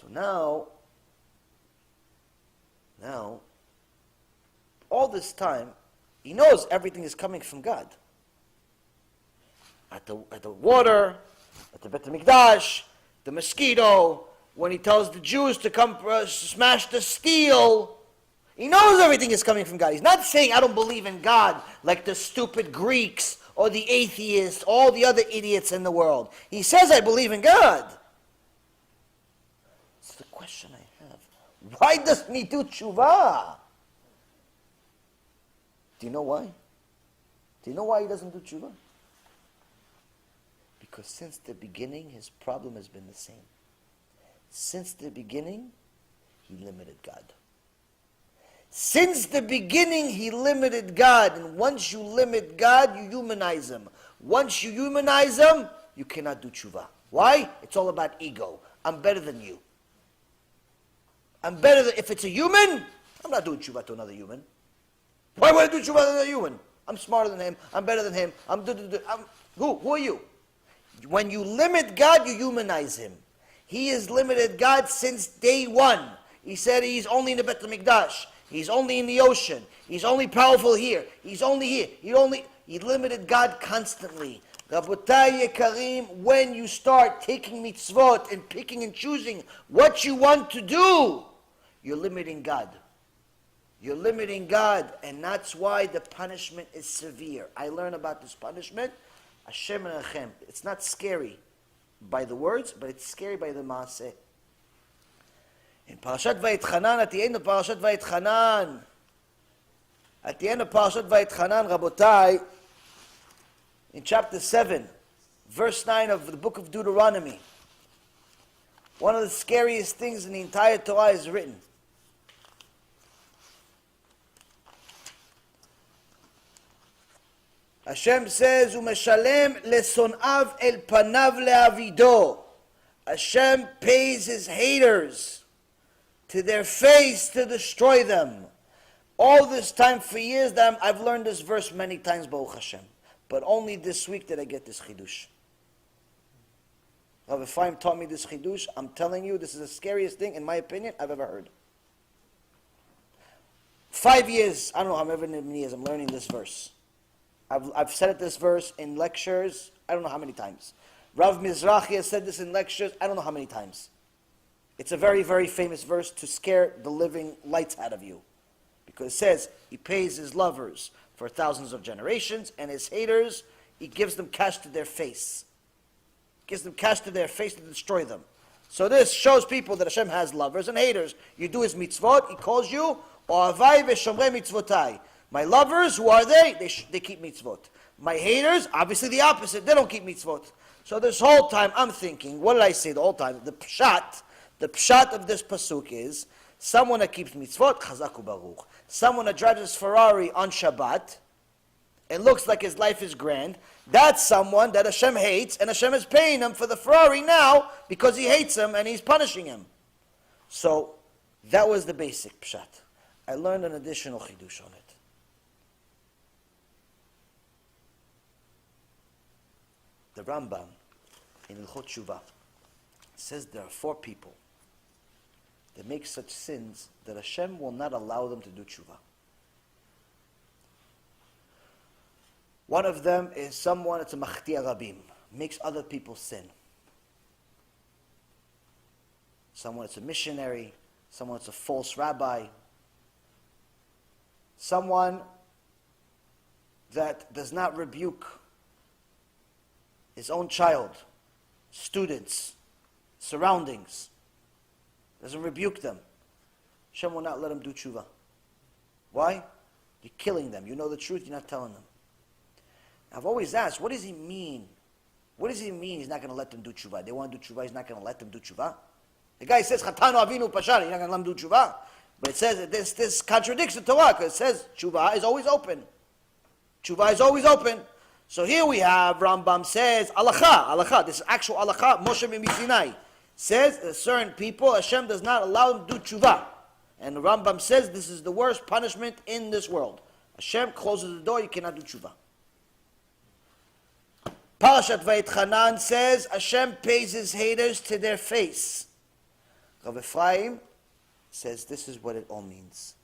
So now, all this time, he knows everything is coming from God. At the water, at the Bet HaMikdash, the mosquito, when he tells the Jews to come smash the steel, he knows everything is coming from God. He's not saying, I don't believe in God, like the stupid Greeks or the atheists, all the other idiots in the world. He says, I believe in God. It's the question I have. Why doesn't he do tshuva? Do you know why? Do you know why he doesn't do tshuva? Because since the beginning, his problem has been the same. Since the beginning, he limited God. Since the beginning, he limited God. And once you limit God, you humanize him. Once you humanize him, you cannot do tshuva. Why? It's all about ego. I'm better than you. If it's a human, I'm not doing tshuva to another human. Why would I do tshuva to another human? I'm smarter than him. I'm better than him. Who are you? When you limit God, you humanize him. He has limited God since day one. He said he's only in the Bet HaMikdash. He's only in the ocean. He's only powerful here. He's only here. He limited God constantly. Rabotai Yekarim, when you start taking mitzvot and picking and choosing what you want to do, you're limiting God. You're limiting God, and that's why the punishment is severe. I learned about this punishment. Hashem and Achem. It's not scary by the words, but it's scary by the maaseh. In Parashat Vayetchanan, at the end of Parashat Vayetchanan, Rabotai, in chapter 7, verse 9 of the book of Deuteronomy, one of the scariest things in the entire Torah is written. Hashem says, "Umeshalem lesonav el panav leavido." Hashem pays his haters to their face to destroy them. All this time, for years, I've learned this verse many times, Baruch Hashem. But only this week did I get this chidush. Rabbi Chaim taught me this chidush. I'm telling you, this is the scariest thing, in my opinion, I've ever heard. 5 years, I don't know how many years I'm learning this verse. I've said this verse in lectures, I don't know how many times. Rav Mizrahi has said this in lectures, I don't know how many times. It's a very, very famous verse to scare the living lights out of you. Because it says, he pays his lovers for thousands of generations, and his haters, he gives them cash to their face. Gives them cash to their face to destroy them. So this shows people that Hashem has lovers and haters. You do his mitzvot, he calls you, Ohavai v'shomrei mitzvotai. My lovers, who are they? They keep mitzvot. My haters, obviously the opposite. They don't keep mitzvot. So this whole time I'm thinking, what did I say the whole time? The pshat of this pasuk is, someone that keeps mitzvot, chazak u'baruch. Someone that drives his Ferrari on Shabbat, and looks like his life is grand, that's someone that Hashem hates, and Hashem is paying him for the Ferrari now, because he hates him, and he's punishing him. So, that was the basic pshat. I learned an additional chidush on it. The Rambam in Ilchot Shuvah says there are 4 people that make such sins that Hashem will not allow them to do tshuva. One of them is someone that's a machtia rabim, makes other people sin. Someone that's a missionary, someone that's a false rabbi, someone that does not rebuke his own child, students, surroundings, doesn't rebuke them. Hashem will not let him do tshuva. Why? You're killing them. You know the truth, you're not telling them. I've always asked, what does he mean? What does he mean he's not going to let them do tshuva? They want to do tshuva, he's not going to let them do tshuva? The guy says, Chatanu Avinu Pashar, you're not going to let them do tshuva. But it says that this contradicts the Torah, because it says tshuva is always open. Tshuva is always open. So here we have, Rambam says, alakha, this is actual alakha, Moshe Sinai says that certain people, Hashem does not allow them to do tshuva. And the Rambam says this is the worst punishment in this world. Hashem closes the door, you cannot do tshuva. Parashat Vayetchanan says Hashem pays his haters to their face. Rav Ephraim says this is what it all means.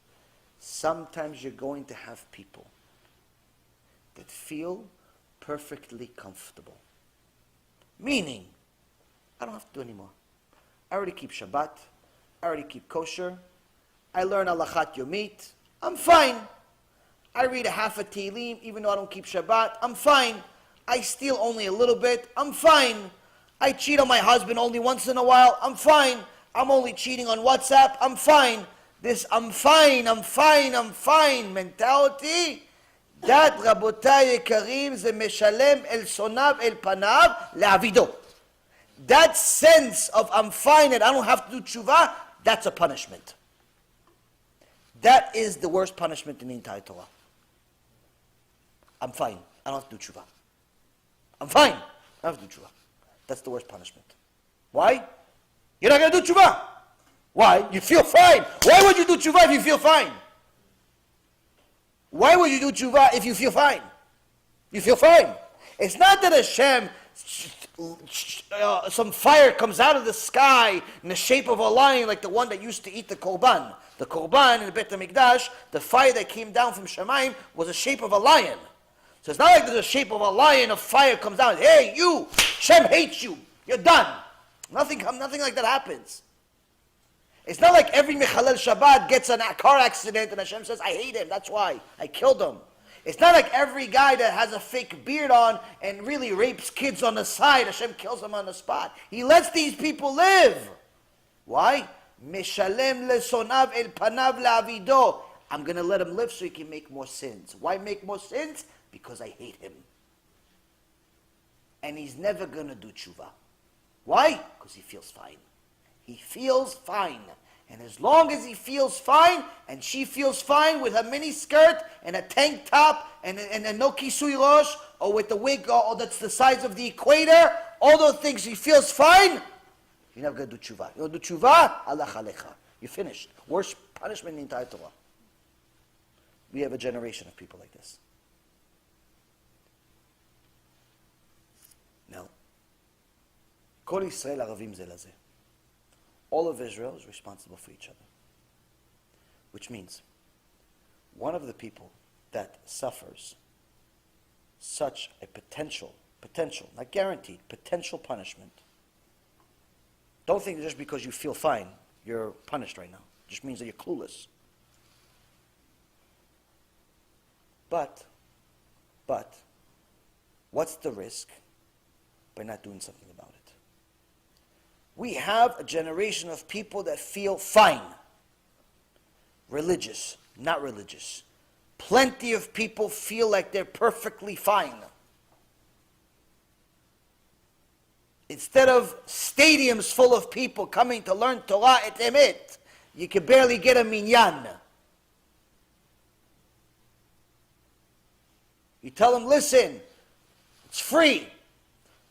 Sometimes you're going to have people that feel perfectly comfortable. Meaning, I don't have to do anymore. I already keep Shabbat. I already keep kosher. I learn Alachat Yomit. I'm fine. I read a half a Tehillim, even though I don't keep Shabbat. I'm fine. I steal only a little bit. I'm fine. I cheat on my husband only once in a while. I'm fine. I'm only cheating on WhatsApp. I'm fine. This I'm fine mentality, that Rabotai Yekarim ze meshalem el sonav el panav le'avido. That sense of I'm fine and I don't have to do tshuva, that's a punishment. That is the worst punishment in the entire Torah. I'm fine. I don't have to do tshuva. I'm fine. I don't have to do tshuva. That's the worst punishment. Why? You're not going to do tshuva. Why? You feel fine. Why would you do tshuva if you feel fine? Why would you do tshuva if you feel fine? You feel fine. It's not that Hashem, some fire comes out of the sky in the shape of a lion like the one that used to eat the korban. The korban in the Beit HaMikdash, the fire that came down from Shemayim was the shape of a lion. So it's not like there's a shape of a lion, a fire comes down. Hey, you! Hashem hates you. You're done. Nothing like that happens. It's not like every Mechalel Shabbat gets in a car accident and Hashem says, I hate him, that's why, I killed him. It's not like every guy that has a fake beard on and really rapes kids on the side, Hashem kills him on the spot. He lets these people live. Why? Meshalem lesonav el panav le'avido. I'm going to let him live so he can make more sins. Why make more sins? Because I hate him. And he's never going to do tshuva. Why? Because he feels fine. He feels fine. And as long as he feels fine, and she feels fine with her mini skirt and a tank top and a no kisui rosh, or with the wig or that's the size of the equator, all those things, he feels fine, you're never going to do tshuva. You're going to do tshuva, Allah alecha. You're finished. Worst punishment in the entire Torah. We have a generation of people like this. Now, Kol Yisrael Aravim Zeh Lazeh. All of Israel is responsible for each other. Which means, one of the people that suffers such a potential, not guaranteed, potential punishment, don't think that just because you feel fine, you're punished right now. It just means that you're clueless. But, what's the risk by not doing something about it? We have a generation of people that feel fine. Religious, not religious. Plenty of people feel like they're perfectly fine. Instead of stadiums full of people coming to learn Torah et Emet, you can barely get a minyan. You tell them, listen, it's free.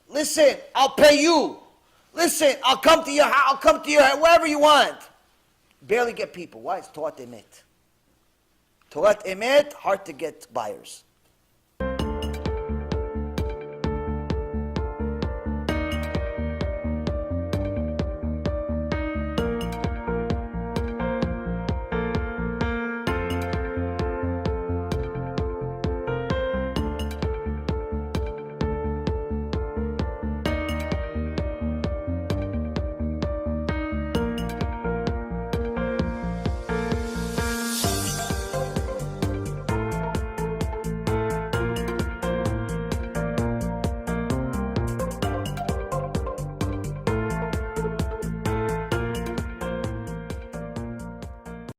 Listen, I'll pay you. Listen, I'll come to your house, I'll come to your house, wherever you want. Barely get people. Why? It's Torah Emet. Torah Emet, hard to get buyers.